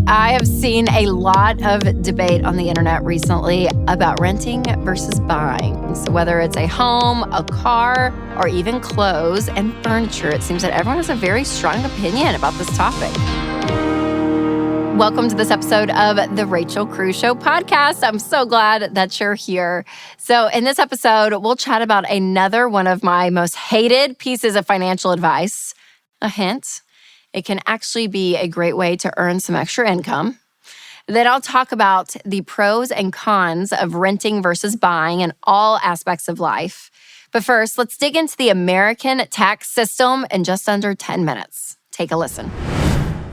I have seen a lot of debate on the internet recently about renting versus buying. So whether it's a home, a car, or even clothes and furniture, it seems that everyone has a very strong opinion about this topic. Welcome to this episode of the Rachel Cruze Show podcast. I'm so glad that you're here. So in this episode, we'll chat about another one of my most hated pieces of financial advice. A hint. It can actually be a great way to earn some extra income. Then I'll talk about the pros and cons of renting versus buying in all aspects of life. But first, let's dig into the American tax system in just under 10 minutes. Take a listen.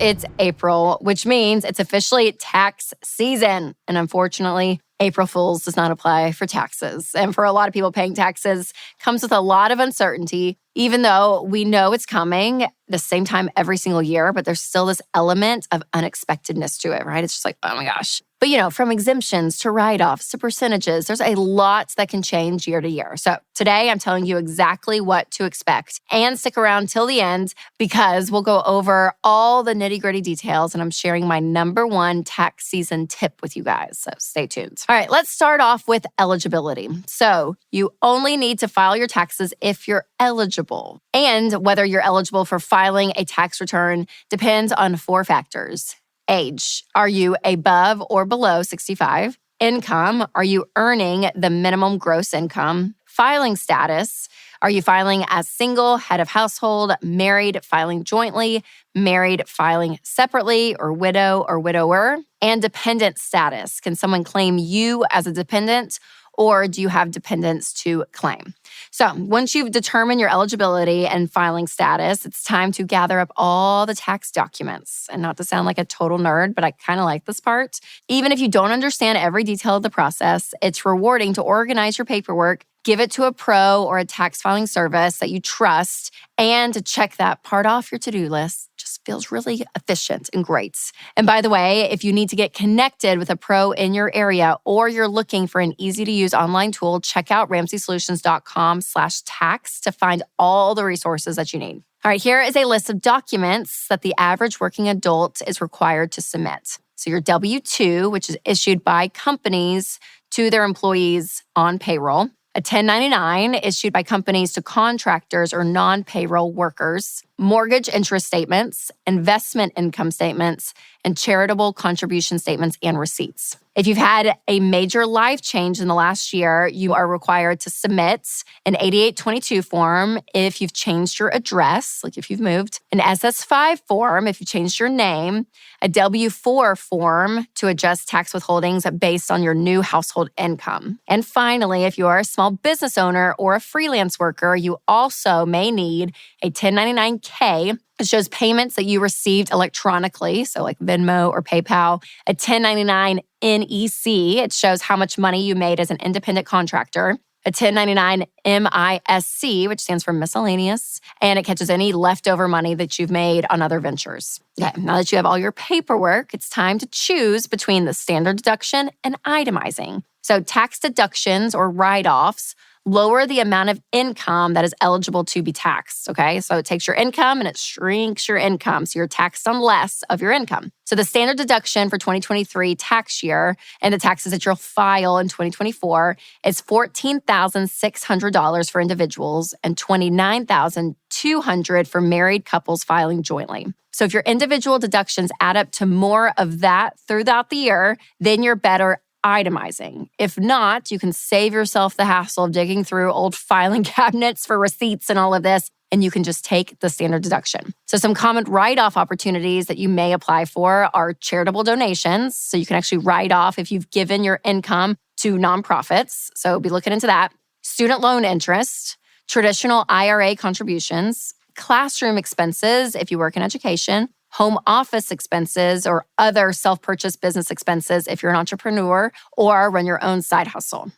It's April, which means it's officially tax season. And unfortunately, April Fools does not apply for taxes. And for a lot of people, paying taxes comes with a lot of uncertainty, even though we know it's coming the same time every single year, but there's still this element of unexpectedness to it, right? It's just like, oh my gosh. But from exemptions to write-offs to percentages, there's a lot that can change year to year. So today I'm telling you exactly what to expect. And stick around till the end because we'll go over all the nitty-gritty details and I'm sharing my number one tax season tip with you guys. So stay tuned. All right, let's start off with eligibility. So you only need to file your taxes if you're eligible. And whether you're eligible for filing a tax return depends on 4 factors. Age. Are you above or below 65? Income. Are you earning the minimum gross income? Filing status. Are you filing as single, head of household, married, filing jointly, married, filing separately, or widower? And dependent status. Can someone claim you as a dependent, or do you have dependents to claim? So once you've determined your eligibility and filing status, it's time to gather up all the tax documents. And not to sound like a total nerd, but I kind of like this part. Even if you don't understand every detail of the process, it's rewarding to organize your paperwork, give it to a pro or a tax filing service that you trust, and to check that part off your to-do list. Just feels really efficient and great. And by the way, if you need to get connected with a pro in your area or you're looking for an easy-to-use online tool, check out ramseysolutions.com/tax to find all the resources that you need. All right, here is a list of documents that the average working adult is required to submit. So your W-2, which is issued by companies to their employees on payroll. A 1099 issued by companies to contractors or non-payroll workers, mortgage interest statements, investment income statements, and charitable contribution statements and receipts. If you've had a major life change in the last year, you are required to submit an 8822 form if you've changed your address, like if you've moved, an SS5 form if you changed your name, a W-4 form to adjust tax withholdings based on your new household income. And finally, if you are a small business owner or a freelance worker, you also may need a 1099-K. It shows payments that you received electronically, so like Venmo or PayPal. A 1099 NEC, it shows how much money you made as an independent contractor. A 1099 MISC, which stands for miscellaneous, and it catches any leftover money that you've made on other ventures. Okay, now that you have all your paperwork, it's time to choose between the standard deduction and itemizing. So tax deductions or write-offs lower the amount of income that is eligible to be taxed, okay? So it takes your income and it shrinks your income, so you're taxed on less of your income. So the standard deduction for 2023 tax year and the taxes that you'll file in 2024 is $14,600 for individuals and $29,200 for married couples filing jointly. So if your individual deductions add up to more of that throughout the year, then you're better itemizing. If not, you can save yourself the hassle of digging through old filing cabinets for receipts and all of this, and you can just take the standard deduction. So some common write-off opportunities that you may apply for are charitable donations. So you can actually write off if you've given your income to nonprofits. So be looking into that. Student loan interest, traditional IRA contributions, classroom expenses if you work in education, home office expenses, or other self-purchased business expenses if you're an entrepreneur or run your own side hustle.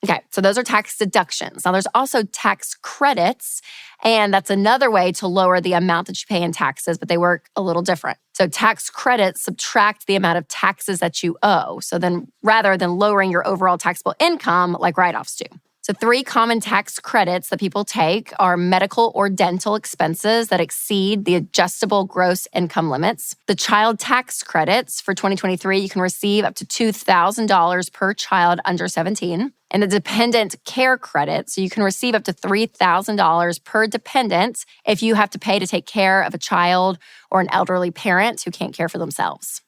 Okay, so those are tax deductions. Now, there's also tax credits, and that's another way to lower the amount that you pay in taxes, but they work a little different. So tax credits subtract the amount of taxes that you owe. So then rather than lowering your overall taxable income like write-offs do. So 3 common tax credits that people take are medical or dental expenses that exceed the adjustable gross income limits. The child tax credits for 2023, you can receive up to $2,000 per child under 17. And the dependent care credit, so you can receive up to $3,000 per dependent if you have to pay to take care of a child or an elderly parent who can't care for themselves.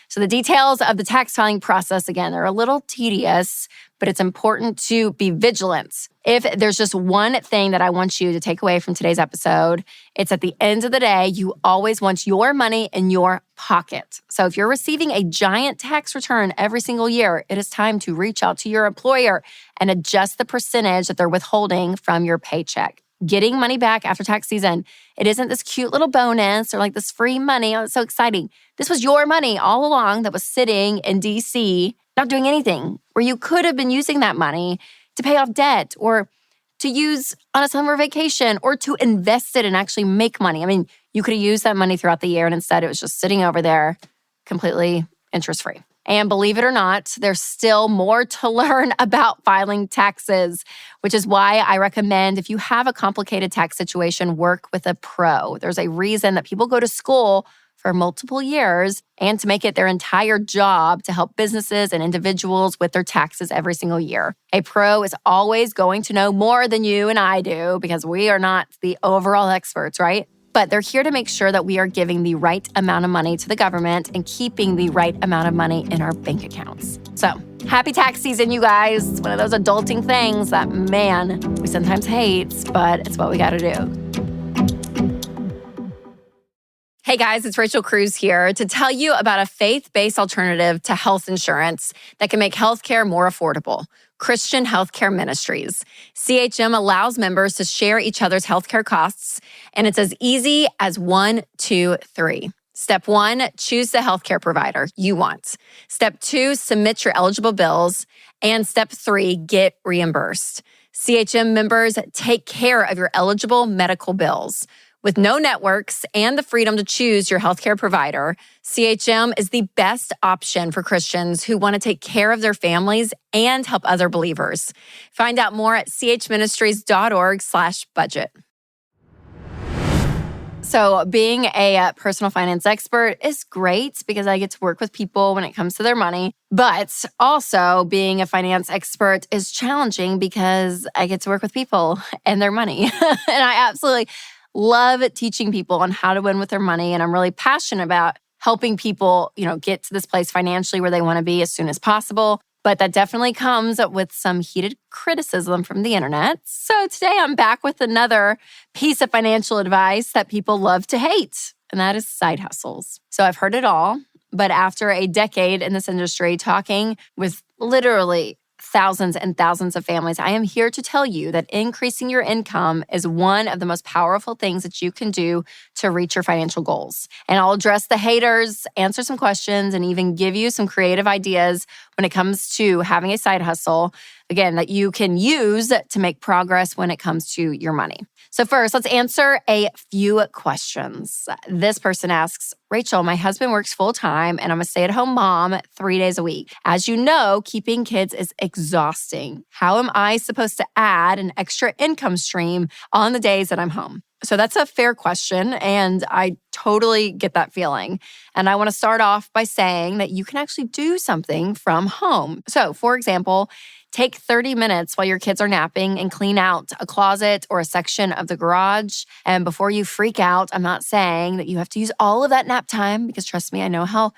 So the details of the tax filing process, again, they're a little tedious, but it's important to be vigilant. If there's just one thing that I want you to take away from today's episode, it's at the end of the day, you always want your money in your pocket. So if you're receiving a giant tax return every single year, it is time to reach out to your employer and adjust the percentage that they're withholding from your paycheck. Getting money back after tax season, it isn't this cute little bonus or like this free money. Oh, it's so exciting. This was your money all along that was sitting in DC, not doing anything, where you could have been using that money to pay off debt or to use on a summer vacation or to invest it and actually make money. I mean, you could have used that money throughout the year and instead it was just sitting over there completely interest-free. And believe it or not, there's still more to learn about filing taxes, which is why I recommend if you have a complicated tax situation, work with a pro. There's a reason that people go to school for multiple years and to make it their entire job to help businesses and individuals with their taxes every single year. A pro is always going to know more than you and I do because we are not the overall experts, right? But they're here to make sure that we are giving the right amount of money to the government and keeping the right amount of money in our bank accounts. So, happy tax season, you guys. It's one of those adulting things that, man, we sometimes hate, but it's what we got to do. Hey guys, it's Rachel Cruz here to tell you about a faith-based alternative to health insurance that can make healthcare more affordable. Christian Healthcare Ministries. CHM allows members to share each other's healthcare costs, and it's as easy as 1, 2, 3. Step 1, choose the healthcare provider you want. Step 2, submit your eligible bills. And step 3, get reimbursed. CHM members take care of your eligible medical bills. With no networks and the freedom to choose your healthcare provider, CHM is the best option for Christians who want to take care of their families and help other believers. Find out more at chministries.org/budget. So being a personal finance expert is great because I get to work with people when it comes to their money. But also being a finance expert is challenging because I get to work with people and their money. And I absolutely love teaching people on how to win with their money. And I'm really passionate about helping people, get to this place financially where they want to be as soon as possible. But that definitely comes with some heated criticism from the internet. So today I'm back with another piece of financial advice that people love to hate, and that is side hustles. So I've heard it all, but after a decade in this industry, talking with literally thousands and thousands of families, I am here to tell you that increasing your income is one of the most powerful things that you can do to reach your financial goals. And I'll address the haters, answer some questions, and even give you some creative ideas when it comes to having a side hustle, again, that you can use to make progress when it comes to your money. So first, let's answer a few questions. This person asks, Rachel, my husband works full-time and I'm a stay-at-home mom 3 days a week. As you know, keeping kids is exhausting. How am I supposed to add an extra income stream on the days that I'm home? So that's a fair question, and I totally get that feeling. And I want to start off by saying that you can actually do something from home. So, for example, take 30 minutes while your kids are napping and clean out a closet or a section of the garage. And before you freak out, I'm not saying that you have to use all of that nap time, because trust me, I know how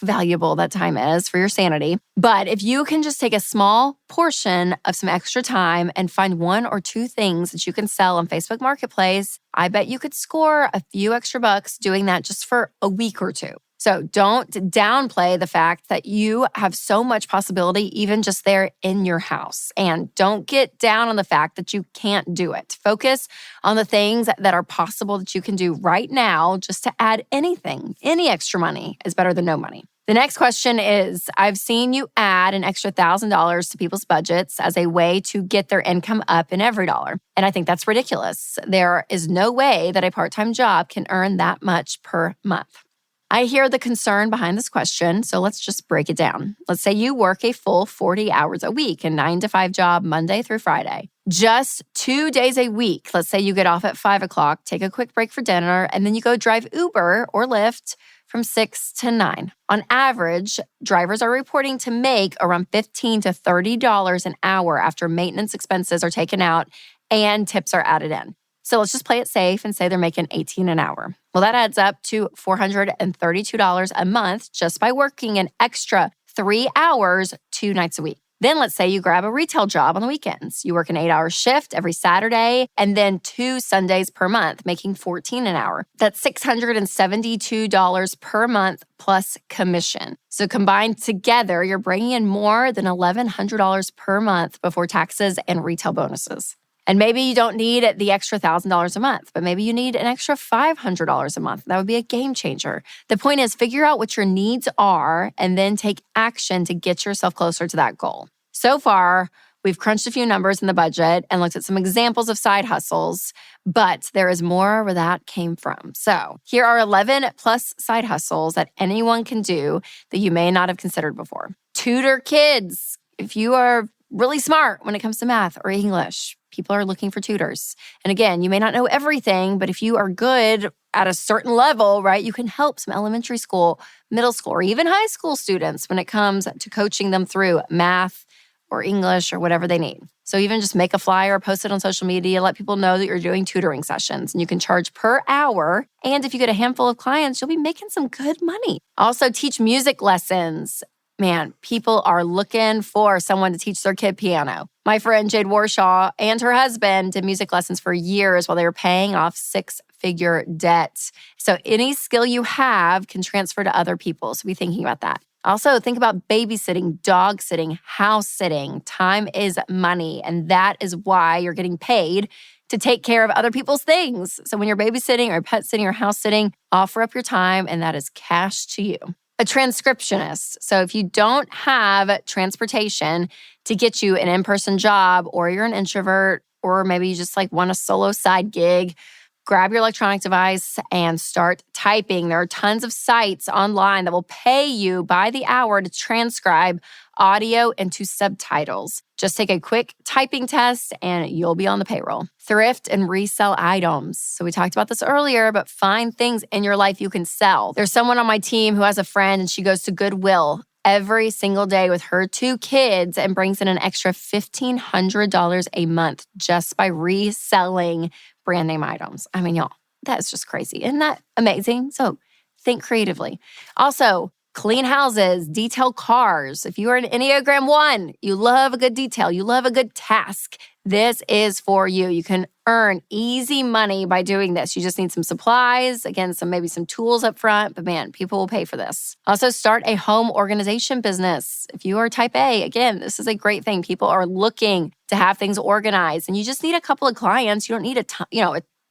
valuable that time is for your sanity. But if you can just take a small portion of some extra time and find 1 or 2 things that you can sell on Facebook Marketplace, I bet you could score a few extra bucks doing that just for a week or 2. So don't downplay the fact that you have so much possibility even just there in your house. And don't get down on the fact that you can't do it. Focus on the things that are possible that you can do right now just to add anything. Any extra money is better than no money. The next question is, I've seen you add an extra $1,000 to people's budgets as a way to get their income up in every dollar. And I think that's ridiculous. There is no way that a part-time job can earn that much per month. I hear the concern behind this question, so let's just break it down. Let's say you work a full 40 hours a week, a 9-to-5 job, Monday through Friday. Just 2 days a week. Let's say you get off at 5 o'clock, take a quick break for dinner, and then you go drive Uber or Lyft from 6 to 9. On average, drivers are reporting to make around $15 to $30 an hour after maintenance expenses are taken out and tips are added in. So let's just play it safe and say they're making $18 an hour. Well, that adds up to $432 a month just by working an extra 3 hours 2 nights a week. Then let's say you grab a retail job on the weekends. You work an 8-hour shift every Saturday and then 2 Sundays per month, making $14 an hour. That's $672 per month plus commission. So combined together, you're bringing in more than $1,100 per month before taxes and retail bonuses. And maybe you don't need the extra $1,000 a month, but maybe you need an extra $500 a month. That would be a game changer. The point is, figure out what your needs are and then take action to get yourself closer to that goal. So far, we've crunched a few numbers in the budget and looked at some examples of side hustles, but there is more where that came from. So here are 11 plus side hustles that anyone can do that you may not have considered before. Tutor kids. If you are really smart when it comes to math or English, people are looking for tutors. And again, you may not know everything, but if you are good at a certain level, right, you can help some elementary school, middle school, or even high school students when it comes to coaching them through math or English or whatever they need. So even just make a flyer, post it on social media, let people know that you're doing tutoring sessions, and you can charge per hour. And if you get a handful of clients, you'll be making some good money. Also, teach music lessons. Man, people are looking for someone to teach their kid piano. My friend Jade Warshaw and her husband did music lessons for years while they were paying off 6-figure debt. So any skill you have can transfer to other people. So be thinking about that. Also, think about babysitting, dog sitting, house sitting. Time is money, and that is why you're getting paid to take care of other people's things. So when you're babysitting or pet sitting or house sitting, offer up your time, and that is cash to you. A transcriptionist. So if you don't have transportation to get you an in-person job, or you're an introvert, or maybe you just want a solo side gig, grab your electronic device and start typing. There are tons of sites online that will pay you by the hour to transcribe audio into subtitles. Just take a quick typing test and you'll be on the payroll. Thrift and resell items. So we talked about this earlier, but find things in your life you can sell. There's someone on my team who has a friend and she goes to Goodwill every single day with her 2 kids and brings in an extra $1,500 a month just by reselling brand name items. I mean, y'all, that's just crazy. Isn't that amazing? So think creatively. Also, clean houses, detail cars. If you are an Enneagram 1, you love a good detail, you love a good task, this is for you. You can earn easy money by doing this. You just need some supplies, again, maybe some tools up front, but man, people will pay for this. Also, start a home organization business. If you are type A, again, this is a great thing. People are looking to have things organized, and you just need a couple of clients. You don't need a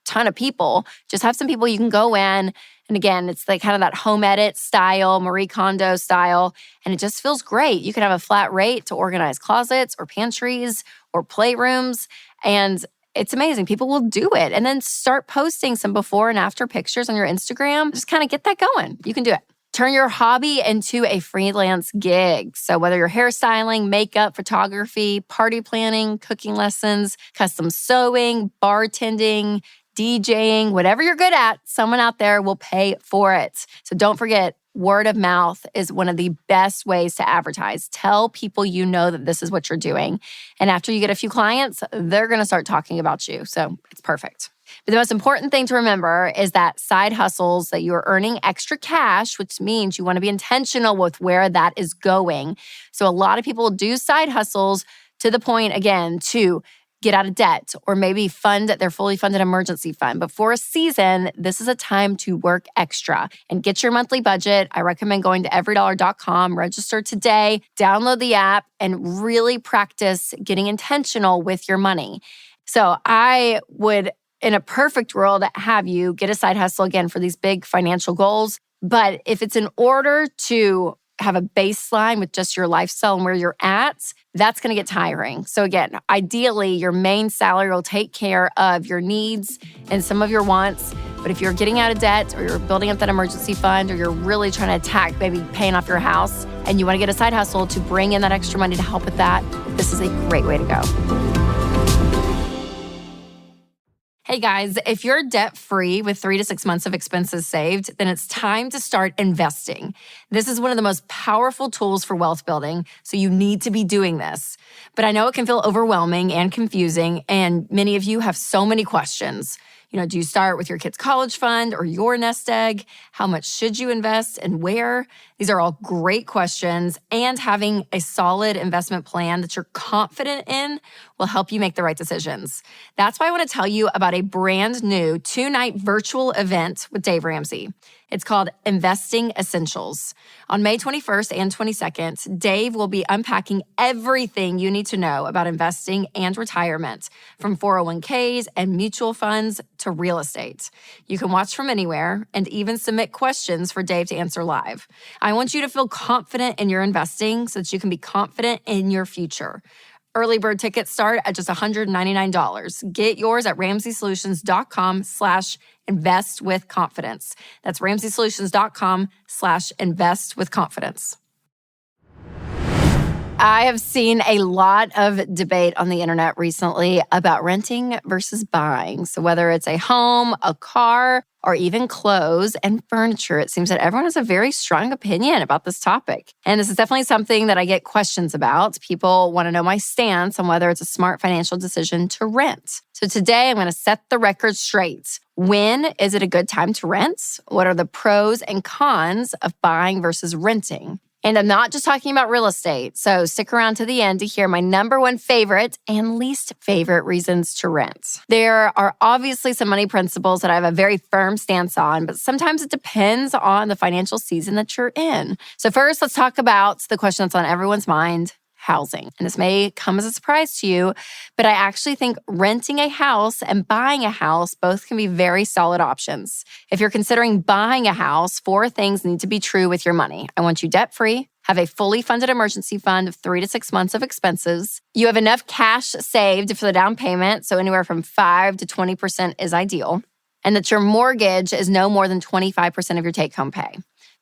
ton of people. Just have some people you can go in. And again, it's kind of that home edit style, Marie Kondo style, and it just feels great. You can have a flat rate to organize closets or pantries or playrooms, and it's amazing. People will do it. And then start posting some before and after pictures on your Instagram. Just kind of get that going. You can do it. Turn your hobby into a freelance gig. So whether you're hairstyling, makeup, photography, party planning, cooking lessons, custom sewing, bartending, DJing, whatever you're good at, someone out there will pay for it. So don't forget, word of mouth is one of the best ways to advertise. Tell people you know that this is what you're doing. And after you get a few clients, they're going to start talking about you. So it's perfect. But the most important thing to remember is that side hustles, that you're earning extra cash, which means you want to be intentional with where that is going. So a lot of people do side hustles to the point, again, to get out of debt or maybe fund their fully funded emergency fund. But for a season, this is a time to work extra and get your monthly budget. I recommend going to everydollar.com, register today, download the app, and really practice getting intentional with your money. So I would, in a perfect world, have you get a side hustle again for these big financial goals. But if it's in order to have a baseline with just your lifestyle and where you're at, that's going to get tiring. So again, ideally, your main salary will take care of your needs and some of your wants. But if you're getting out of debt or you're building up that emergency fund or you're really trying to attack maybe paying off your house and you want to get a side hustle to bring in that extra money to help with that, this is a great way to go. Hey guys, if you're debt-free with 3 to 6 months of expenses saved, then it's time to start investing. This is one of the most powerful tools for wealth building, so you need to be doing this. But I know it can feel overwhelming and confusing, and many of you have so many questions. Do you start with your kid's college fund or your nest egg? How much should you invest and where? These are all great questions, and having a solid investment plan that you're confident in will help you make the right decisions. That's why I want to tell you about a brand new 2-night virtual event with Dave Ramsey. It's called Investing Essentials. On May 21st and 22nd, Dave will be unpacking everything you need to know about investing and retirement, from 401ks and mutual funds to real estate. You can watch from anywhere and even submit questions for Dave to answer live. I want you to feel confident in your investing so that you can be confident in your future. Early bird tickets start at just $199. Get yours at ramseysolutions.com/invest-with-confidence. That's ramseysolutions.com/invest-with-confidence. I have seen a lot of debate on the internet recently about renting versus buying. So whether it's a home, a car, or even clothes and furniture, it seems that everyone has a very strong opinion about this topic. And this is definitely something that I get questions about. People want to know my stance on whether it's a smart financial decision to rent. So today I'm going to set the record straight. When is it a good time to rent? What are the pros and cons of buying versus renting? And I'm not just talking about real estate, so stick around to the end to hear my number one favorite and least favorite reasons to rent. There are obviously some money principles that I have a very firm stance on, but sometimes it depends on the financial season that you're in. So first, let's talk about the question that's on everyone's mind: housing. And this may come as a surprise to you, but I actually think renting a house and buying a house both can be very solid options. If you're considering buying a house, 4 things need to be true with your money. I want you debt-free, have a fully funded emergency fund of 3 to 6 months of expenses. You have enough cash saved for the down payment, so anywhere from 5 to 20% is ideal. And that your mortgage is no more than 25% of your take-home pay.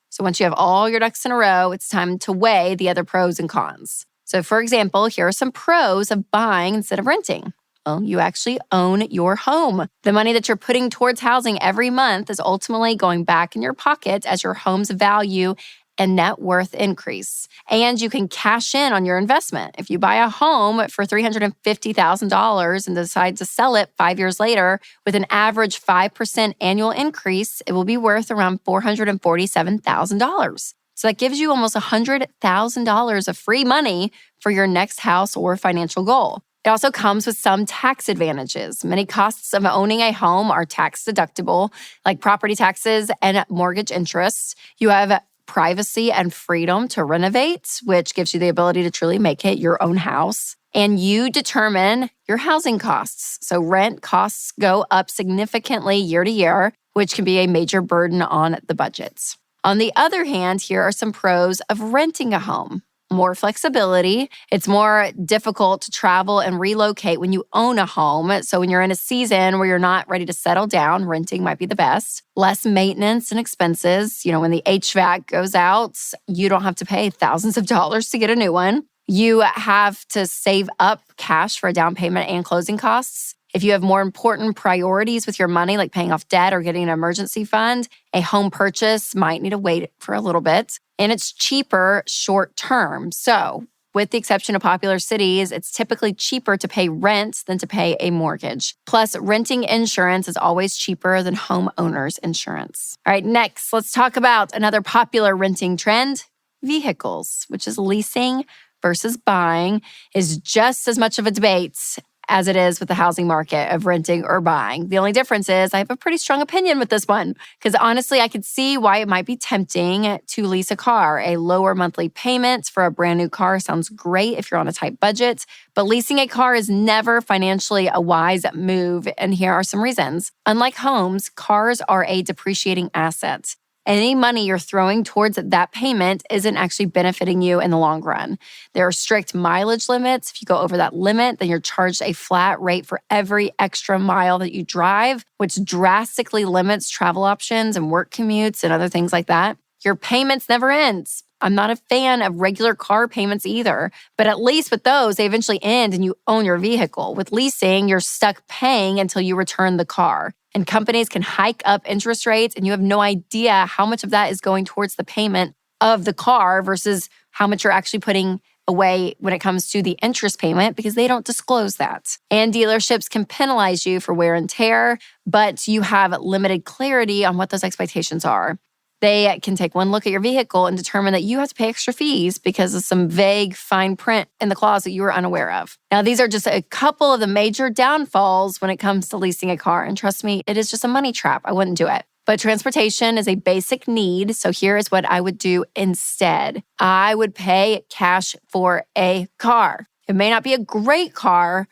So once you have all your ducks in a row, it's time to weigh the other pros and cons. So for example, here are some pros of buying instead of renting. Well, you actually own your home. The money that you're putting towards housing every month is ultimately going back in your pocket as your home's value and net worth increase. And you can cash in on your investment. If you buy a home for $350,000 and decide to sell it 5 years later with an average 5% annual increase, it will be worth around $447,000. So that gives you almost $100,000 of free money for your next house or financial goal. It also comes with some tax advantages. Many costs of owning a home are tax deductible, like property taxes and mortgage interest. You have privacy and freedom to renovate, which gives you the ability to truly make it your own house. And you determine your housing costs. So rent costs go up significantly year to year, which can be a major burden on the budgets. On the other hand, here are some pros of renting a home. More flexibility. It's more difficult to travel and relocate when you own a home. So when you're in a season where you're not ready to settle down, renting might be the best. Less maintenance and expenses. When the HVAC goes out, you don't have to pay thousands of dollars to get a new one. You have to save up cash for a down payment and closing costs. If you have more important priorities with your money, like paying off debt or getting an emergency fund, a home purchase might need to wait for a little bit. And it's cheaper short term. So with the exception of popular cities, it's typically cheaper to pay rent than to pay a mortgage. Plus, renting insurance is always cheaper than homeowners insurance. All right, next, let's talk about another popular renting trend: vehicles, which is leasing versus buying, is just as much of a debate as it is with the housing market of renting or buying. The only difference is I have a pretty strong opinion with this one, because honestly, I could see why it might be tempting to lease a car. A lower monthly payment for a brand new car sounds great if you're on a tight budget, but leasing a car is never financially a wise move, and here are some reasons. Unlike homes, cars are a depreciating asset. any money you're throwing towards that payment isn't actually benefiting you in the long run. There are strict mileage limits. If you go over that limit, then you're charged a flat rate for every extra mile that you drive, which drastically limits travel options and work commutes and other things like that. Your payments never ends. I'm not a fan of regular car payments either, but at least with those, they eventually end and you own your vehicle. With leasing, you're stuck paying until you return the car. And companies can hike up interest rates and you have no idea how much of that is going towards the payment of the car versus how much you're actually putting away when it comes to the interest payment because they don't disclose that. And dealerships can penalize you for wear and tear, but you have limited clarity on what those expectations are. They can take one look at your vehicle and determine that you have to pay extra fees because of some vague fine print in the clause that you were unaware of. Now, these are just a couple of the major downfalls when it comes to leasing a car. And trust me, it is just a money trap. I wouldn't do it. But transportation is a basic need. So here is what I would do instead. I would pay cash for a car. It may not be a great car,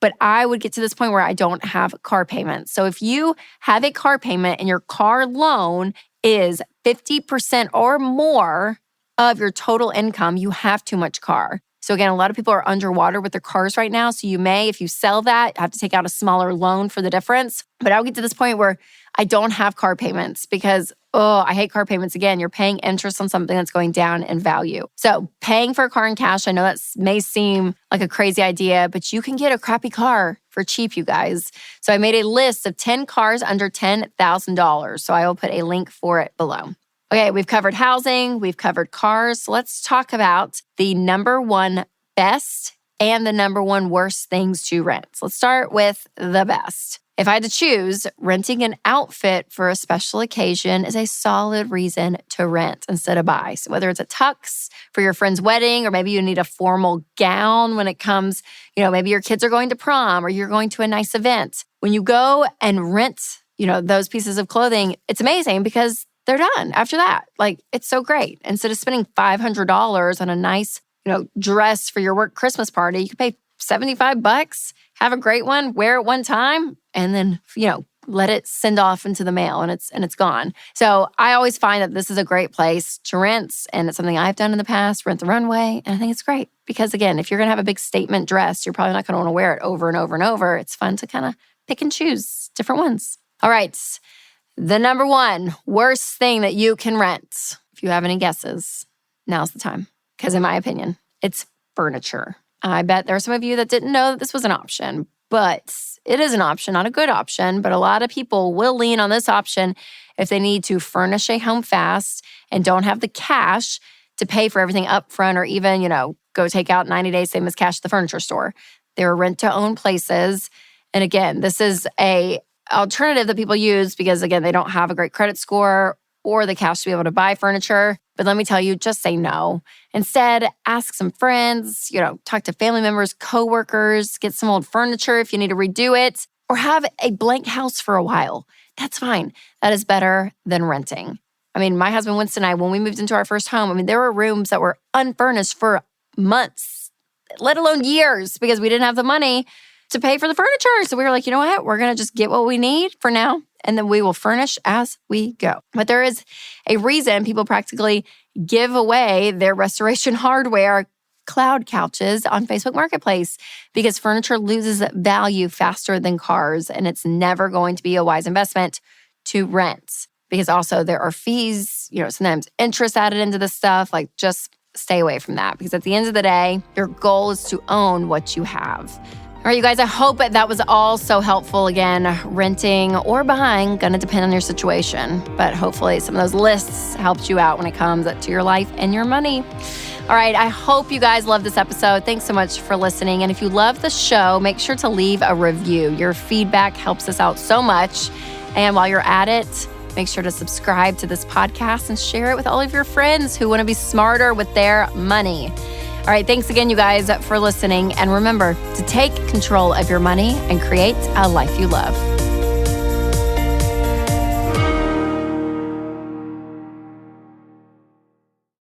but I would get to this point where I don't have car payments. So if you have a car payment and your car loan is 50% or more of your total income, you have too much car. So again, a lot of people are underwater with their cars right now. So you may, if you sell that, have to take out a smaller loan for the difference. But I'll get to this point where I don't have car payments because, I hate car payments. Again, you're paying interest on something that's going down in value. So paying for a car in cash, I know that may seem like a crazy idea, but you can get a crappy car for cheap, you guys. So I made a list of 10 cars under $10,000. So I will put a link for it below. Okay, we've covered housing, we've covered cars. So let's talk about the number one best and the number one worst things to rent. So let's start with the best. If I had to choose, renting an outfit for a special occasion is a solid reason to rent instead of buy. So whether it's a tux for your friend's wedding, or maybe you need a formal gown when it comes, maybe your kids are going to prom or you're going to a nice event. When you go and rent, those pieces of clothing, it's amazing because they're done after that. Like, it's so great. Instead of spending $500 on a nice, dress for your work Christmas party, you could pay $75, have a great one, wear it one time, and then, let it send off into the mail and it's gone. So I always find that this is a great place to rent, and it's something I've done in the past, rent the runway, and I think it's great because, again, if you're going to have a big statement dress, you're probably not going to want to wear it over and over and over. It's fun to kind of pick and choose different ones. All right, the number one worst thing that you can rent, if you have any guesses, now's the time. Because in my opinion, it's furniture. I bet there are some of you that didn't know that this was an option, but it is an option, not a good option. But a lot of people will lean on this option if they need to furnish a home fast and don't have the cash to pay for everything up front, or even, go take out 90 days, same as cash at the furniture store. There are rent-to-own places. And again, this is a alternative that people use because, again, they don't have a great credit score or the cash to be able to buy furniture. But let me tell you, just say no. Instead, ask some friends, talk to family members, coworkers, get some old furniture if you need to redo it, or have a blank house for a while. That's fine. That is better than renting. My husband Winston and I, when we moved into our first home, there were rooms that were unfurnished for months, let alone years, because we didn't have the money to pay for the furniture. So we were like, you know what? We're going to just get what we need for now, and then we will furnish as we go. But there is a reason people practically give away their restoration hardware cloud couches on Facebook Marketplace, because furniture loses value faster than cars, and it's never going to be a wise investment to rent. Because also there are fees, sometimes interest added into this stuff. Like, just stay away from that, because at the end of the day, your goal is to own what you have. All right, you guys, I hope that was all so helpful. Again, renting or buying, going to depend on your situation. But hopefully some of those lists helped you out when it comes to your life and your money. All right, I hope you guys love this episode. Thanks so much for listening. And if you love the show, make sure to leave a review. Your feedback helps us out so much. And while you're at it, make sure to subscribe to this podcast and share it with all of your friends who want to be smarter with their money. All right, thanks again, you guys, for listening. And remember to take control of your money and create a life you love.